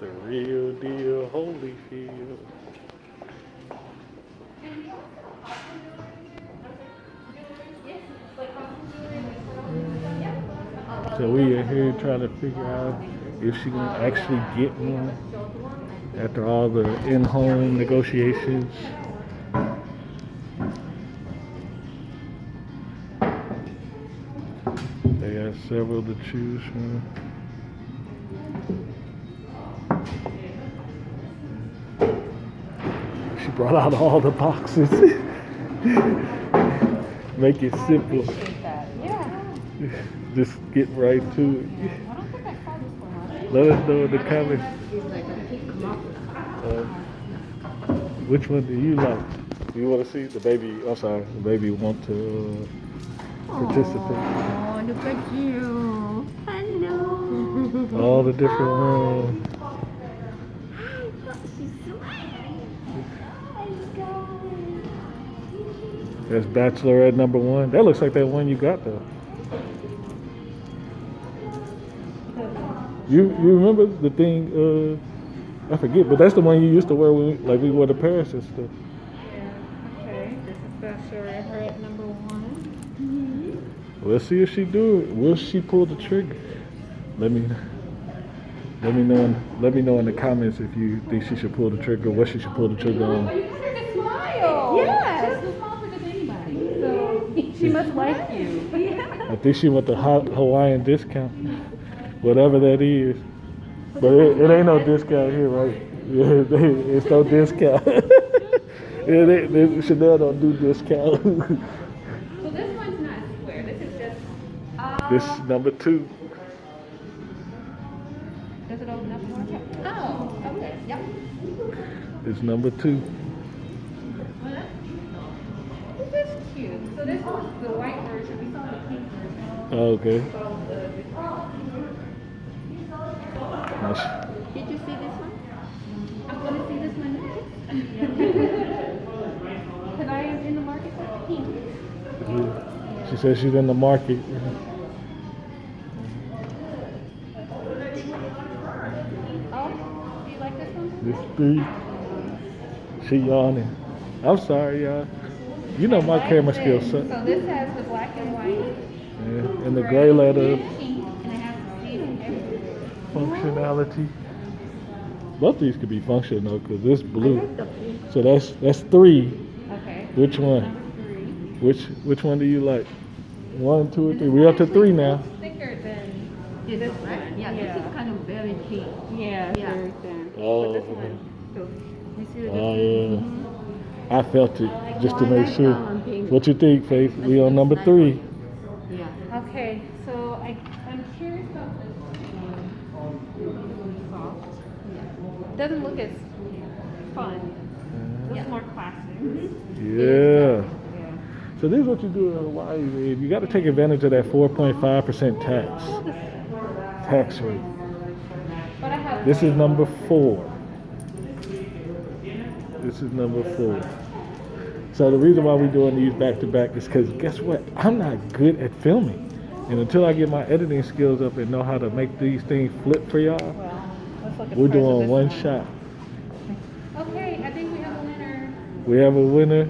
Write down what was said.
The real deal Holyfield. So we are here trying to figure out if she can actually get one after all the in-home negotiations. They have several to choose from. She brought out all the boxes. Make it simple. Just get right to it. Let us know in the comments. Which one do you like? You want to see the baby? I'm sorry, the baby want to participate. Oh, look at you! Hello. All the different ones. She's smiling. That's Bachelorette #1. That looks like that one you got though. You remember the thing? I forget, but that's the one you used to wear when we wore to Paris and stuff. Yeah. Okay. This is Bachelorette #1. Let's see if she do it. Will she pull the trigger? Let me know. Let me know in the comments if you think she should pull the trigger. What she should pull the trigger on. You have to smile. Yes. She's smile for just anybody. So she must like you. Yeah. I think she want the Hawaiian discount, whatever that is. But it ain't no discount here, right? Yeah, it's no discount. Chanel don't do discount. So this one's not square. This is just. This is #2. Does it open up more? Oh, okay. Yep. It's #2. This is cute. So this was the white version. We saw the pink version. Oh, okay. Nice. Did you see this one? I'm going to see this one next. Because I am in the market for pink. She says she's in the market. Oh, do you like this one? This 3. She yawning. I'm sorry, y'all. You know my camera skills suck. So this has the black and white. Yeah, and the gray letter Pink, and it has the seed everywhere. functionality. Both of these could be functional because this blue. I like the pink. So that's 3. Okay. Which one? Number 3. Which one do you like? 1, 2, or 3. We're up to 3 now. Thicker than This one, yeah, this is kind of very thin. Yeah, Yeah. very thin. Oh, But this one, so you see the Oh difference? yeah. I felt it just to I make like sure. that one pink. What you think, Faith? We on #3. Yeah. Okay, so I'm curious about this soft. Doesn't look as fun. Looks more classic. Yeah. Yeah. So this is what you do in Hawaii, man. You got to take advantage of that 4.5% tax rate. But I have This is #4. This is #4. So the reason why we're doing these back to back is because guess what? I'm not good at filming. And until I get my editing skills up and know how to make these things flip for y'all, well, let's look at we're the price of doing this one shot. Okay, I think we have a winner. We have a winner.